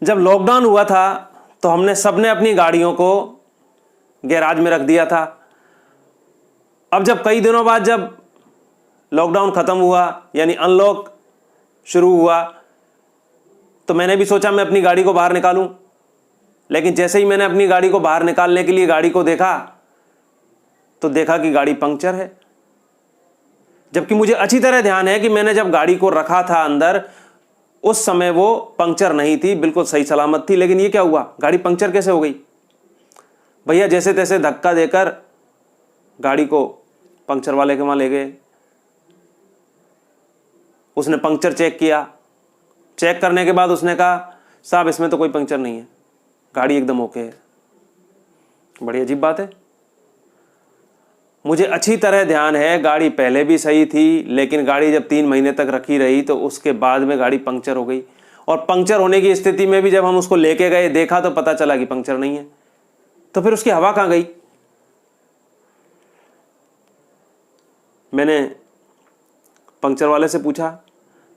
जब लॉकडाउन हुआ था तो हमने सबने अपनी गाड़ियों को गैराज में रख दिया था। अब जब कई दिनों बाद जब लॉकडाउन ख़त्म हुआ यानी अनलॉक शुरू हुआ तो मैंने भी सोचा मैं अपनी गाड़ी को बाहर निकालूं। लेकिन जैसे ही मैंने अपनी गाड़ी को बाहर निकालने के लिए गाड़ी को देखा तो देखा कि गाड़ी पंक्चर है। जबकि मुझे अच्छी तरह ध्यान है कि मैंने जब गाड़ी को रखा था अंदर उस समय वो पंक्चर नहीं थी, बिल्कुल सही सलामत थी। लेकिन ये क्या हुआ, गाड़ी पंक्चर कैसे हो गई? भैया जैसे तैसे धक्का देकर गाड़ी को पंक्चर वाले के वहां ले गए। उसने पंक्चर चेक किया। चेक करने के बाद उसने कहा साहब इसमें तो कोई पंक्चर नहीं है, गाड़ी एकदम ओके है। बड़ी अजीब बात है। मुझे अच्छी तरह ध्यान है गाड़ी पहले भी सही थी, लेकिन गाड़ी जब 3 महीने तक रखी रही तो उसके बाद में गाड़ी पंक्चर हो गई। और पंक्चर होने की स्थिति में भी जब हम उसको लेके गए देखा तो पता चला कि पंक्चर नहीं है। तो फिर उसकी हवा कहां गई? मैंने पंक्चर वाले से पूछा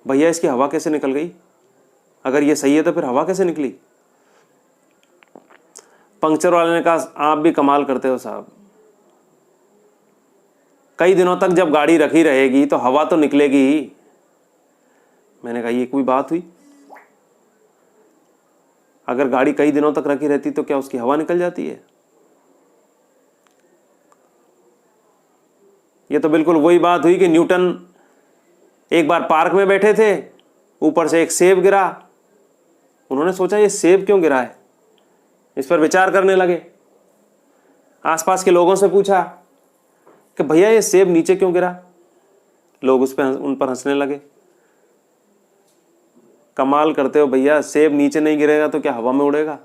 भैया इसकी हवा कैसे निकल गई? अगर ये सही है तो फिर हवा कैसे निकली? पंक्चर वाले ने कहा आप भी कमाल करते हो साहब, कई दिनों तक जब गाड़ी रखी रहेगी तो हवा तो निकलेगी ही। मैंने कहा ये कोई बात हुई? अगर गाड़ी कई दिनों तक रखी रहती तो क्या उसकी हवा निकल जाती है? ये तो बिल्कुल वही बात हुई कि न्यूटन एक बार पार्क में बैठे थे, ऊपर से एक सेब गिरा। उन्होंने सोचा ये सेब क्यों गिरा है, इस पर विचार करने लगे। आसपास के लोगों से पूछा कि भैया ये सेब नीचे क्यों गिरा? लोग उन पर हंसने लगे। कमाल करते हो भैया, सेब नीचे नहीं गिरेगा तो क्या हवा में उड़ेगा?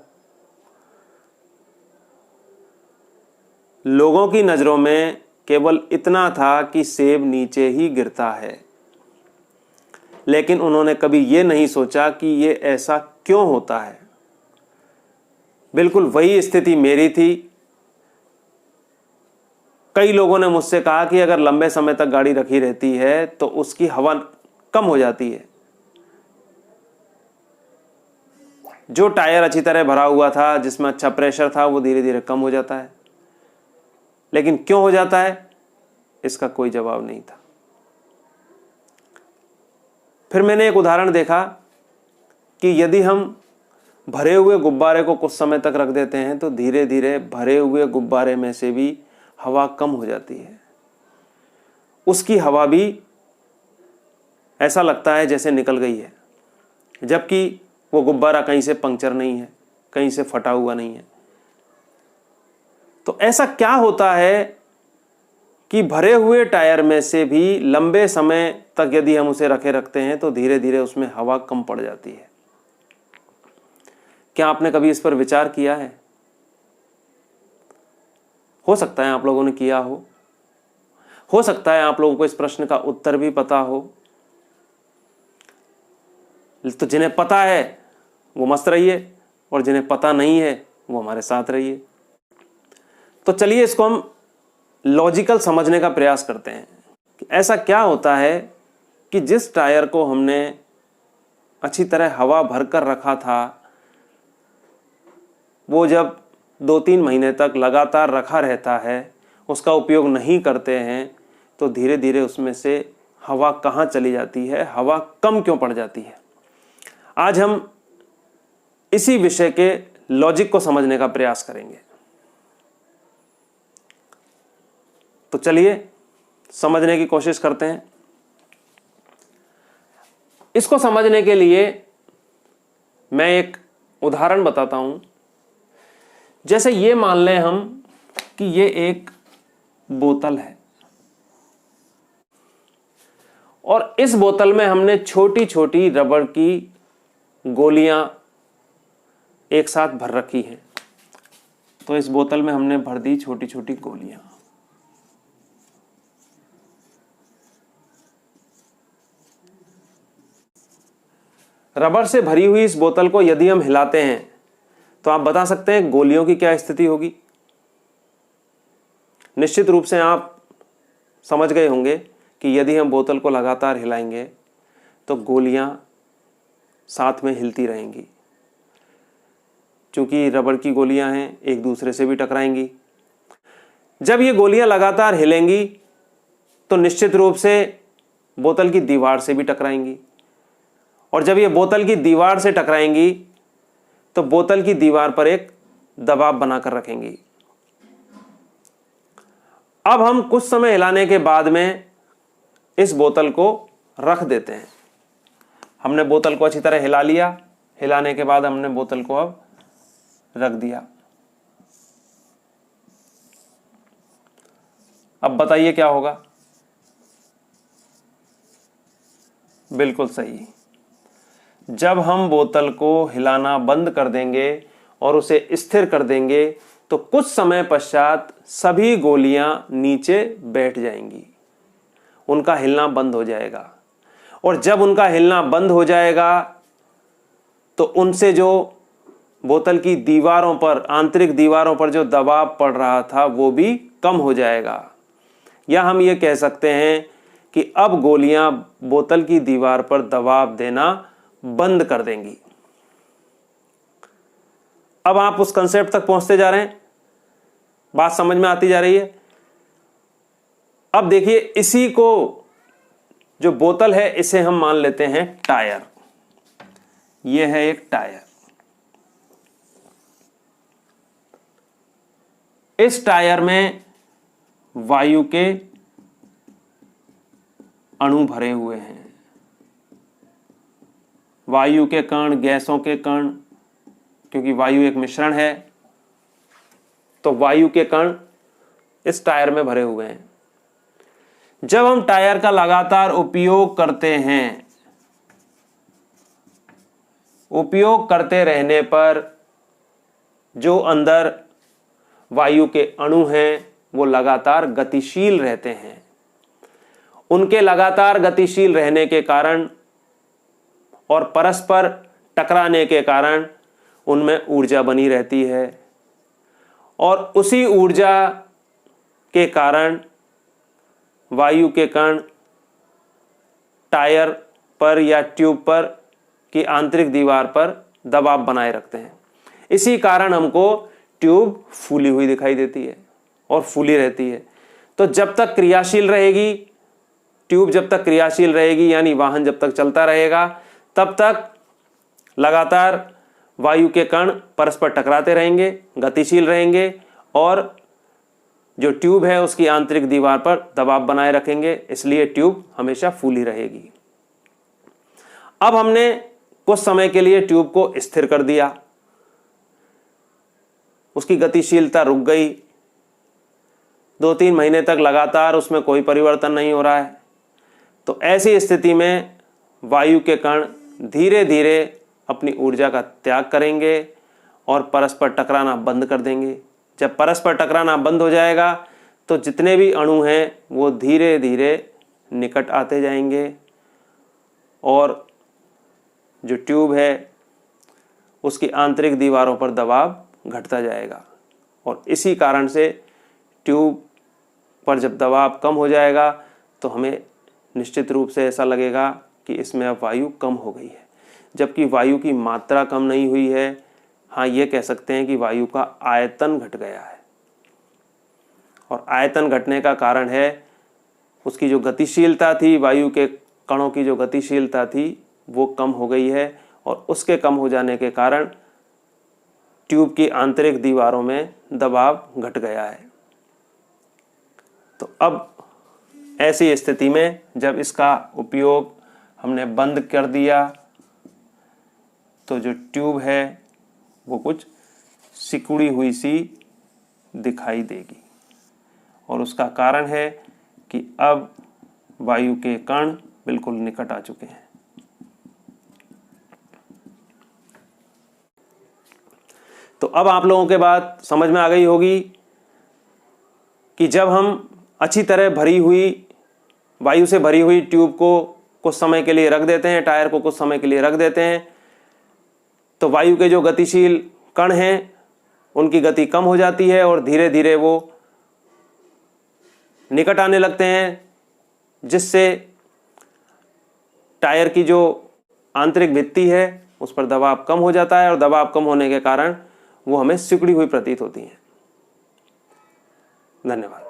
लोगों की नजरों में केवल इतना था कि सेब नीचे ही गिरता है, लेकिन उन्होंने कभी ये नहीं सोचा कि ये ऐसा क्यों होता है। बिल्कुल वही स्थिति मेरी थी। कई लोगों ने मुझसे कहा कि अगर लंबे समय तक गाड़ी रखी रहती है तो उसकी हवा कम हो जाती है। जो टायर अच्छी तरह भरा हुआ था, जिसमें अच्छा प्रेशर था, वो धीरे धीरे कम हो जाता है। लेकिन क्यों हो जाता है इसका कोई जवाब नहीं था। फिर मैंने एक उदाहरण देखा कि यदि हम भरे हुए गुब्बारे को कुछ समय तक रख देते हैं तो धीरे धीरे भरे हुए गुब्बारे में से भी हवा कम हो जाती है। उसकी हवा भी ऐसा लगता है जैसे निकल गई है, जबकि वो गुब्बारा कहीं से पंक्चर नहीं है, कहीं से फटा हुआ नहीं है। तो ऐसा क्या होता है कि भरे हुए टायर में से भी लंबे समय तक यदि हम उसे रखते हैं तो धीरे धीरे उसमें हवा कम पड़ जाती है? क्या आपने कभी इस पर विचार किया है? हो सकता है आप लोगों ने किया हो सकता है आप लोगों को इस प्रश्न का उत्तर भी पता हो। तो जिन्हें पता है वो मस्त रहिए, और जिन्हें पता नहीं है वो हमारे साथ रहिए। तो चलिए इसको हम लॉजिकल समझने का प्रयास करते हैं कि ऐसा क्या होता है कि जिस टायर को हमने अच्छी तरह हवा भरकर रखा था, वो जब 2-3 महीने तक लगातार रखा रहता है, उसका उपयोग नहीं करते हैं, तो धीरे धीरे उसमें से हवा कहाँ चली जाती है, हवा कम क्यों पड़ जाती है? आज हम इसी विषय के लॉजिक को समझने का प्रयास करेंगे। तो चलिए समझने की कोशिश करते हैं। इसको समझने के लिए मैं एक उदाहरण बताता हूं। जैसे ये मान लें हम कि ये एक बोतल है और इस बोतल में हमने छोटी छोटी रबड़ की गोलियां एक साथ भर रखी हैं। तो इस बोतल में हमने भर दी छोटी छोटी गोलियां। रबड़ से भरी हुई इस बोतल को यदि हम हिलाते हैं तो आप बता सकते हैं गोलियों की क्या स्थिति होगी? निश्चित रूप से आप समझ गए होंगे कि यदि हम बोतल को लगातार हिलाएंगे तो गोलियां साथ में हिलती रहेंगी। चूंकि रबड़ की गोलियां हैं, एक दूसरे से भी टकराएंगी। जब ये गोलियां लगातार हिलेंगी तो निश्चित रूप से बोतल की दीवार से भी टकराएंगी, और जब ये बोतल की दीवार से टकराएंगी तो बोतल की दीवार पर एक दबाव बनाकर रखेंगी। अब हम कुछ समय हिलाने के बाद में इस बोतल को रख देते हैं। हमने बोतल को अच्छी तरह हिला लिया, हिलाने के बाद हमने बोतल को अब रख दिया। अब बताइए क्या होगा? बिल्कुल सही, जब हम बोतल को हिलाना बंद कर देंगे और उसे स्थिर कर देंगे तो कुछ समय पश्चात सभी गोलियां नीचे बैठ जाएंगी, उनका हिलना बंद हो जाएगा। और जब उनका हिलना बंद हो जाएगा तो उनसे जो बोतल की दीवारों पर, आंतरिक दीवारों पर जो दबाव पड़ रहा था वो भी कम हो जाएगा। या हम ये कह सकते हैं कि अब गोलियां बोतल की दीवार पर दबाव देना बंद कर देंगी। अब आप उस कंसेप्ट तक पहुंचते जा रहे हैं, बात समझ में आती जा रही है। अब देखिए, इसी को, जो बोतल है, इसे हम मान लेते हैं टायर। यह है एक टायर। इस टायर में वायु के अणु भरे हुए हैं, वायु के कण, गैसों के कण, क्योंकि वायु एक मिश्रण है तो वायु के कण इस टायर में भरे हुए हैं। जब हम टायर का लगातार उपयोग करते हैं, उपयोग करते रहने पर जो अंदर वायु के अणु हैं वो लगातार गतिशील रहते हैं। उनके लगातार गतिशील रहने के कारण और परस्पर टकराने के कारण उनमें ऊर्जा बनी रहती है, और उसी ऊर्जा के कारण वायु के कण टायर पर या ट्यूब पर की आंतरिक दीवार पर दबाव बनाए रखते हैं। इसी कारण हमको ट्यूब फूली हुई दिखाई देती है और फूली रहती है। तो जब तक क्रियाशील रहेगी ट्यूब, जब तक क्रियाशील रहेगी यानी वाहन जब तक चलता रहेगा, तब तक लगातार वायु के कण परस्पर टकराते रहेंगे, गतिशील रहेंगे, और जो ट्यूब है उसकी आंतरिक दीवार पर दबाव बनाए रखेंगे, इसलिए ट्यूब हमेशा फूली रहेगी। अब हमने कुछ समय के लिए ट्यूब को स्थिर कर दिया, उसकी गतिशीलता रुक गई, 2-3 महीने तक लगातार उसमें कोई परिवर्तन नहीं हो रहा है। तो ऐसी स्थिति में वायु के कण धीरे धीरे अपनी ऊर्जा का त्याग करेंगे और परस्पर टकराना बंद कर देंगे। जब परस्पर टकराना बंद हो जाएगा तो जितने भी अणु हैं वो धीरे धीरे निकट आते जाएंगे, और जो ट्यूब है उसकी आंतरिक दीवारों पर दबाव घटता जाएगा। और इसी कारण से ट्यूब पर जब दबाव कम हो जाएगा तो हमें निश्चित रूप से ऐसा लगेगा कि इसमें अब वायु कम हो गई है, जबकि वायु की मात्रा कम नहीं हुई है। हाँ, ये कह सकते हैं कि वायु का आयतन घट गया है, और आयतन घटने का कारण है उसकी जो गतिशीलता थी, वायु के कणों की जो गतिशीलता थी वो कम हो गई है, और उसके कम हो जाने के कारण ट्यूब की आंतरिक दीवारों में दबाव घट गया है। तो अब ऐसी स्थिति में जब इसका उपयोग हमने बंद कर दिया तो जो ट्यूब है वो कुछ सिकुड़ी हुई सी दिखाई देगी, और उसका कारण है कि अब वायु के कण बिल्कुल निकट आ चुके हैं। तो अब आप लोगों के बात समझ में आ गई होगी कि जब हम अच्छी तरह भरी हुई, वायु से भरी हुई ट्यूब को कुछ समय के लिए रख देते हैं, टायर को कुछ समय के लिए रख देते हैं, तो वायु के जो गतिशील कण हैं उनकी गति कम हो जाती है और धीरे धीरे वो निकट आने लगते हैं, जिससे टायर की जो आंतरिक भित्ति है उस पर दबाव कम हो जाता है, और दबाव कम होने के कारण वो हमें सिकुड़ी हुई प्रतीत होती हैं। धन्यवाद।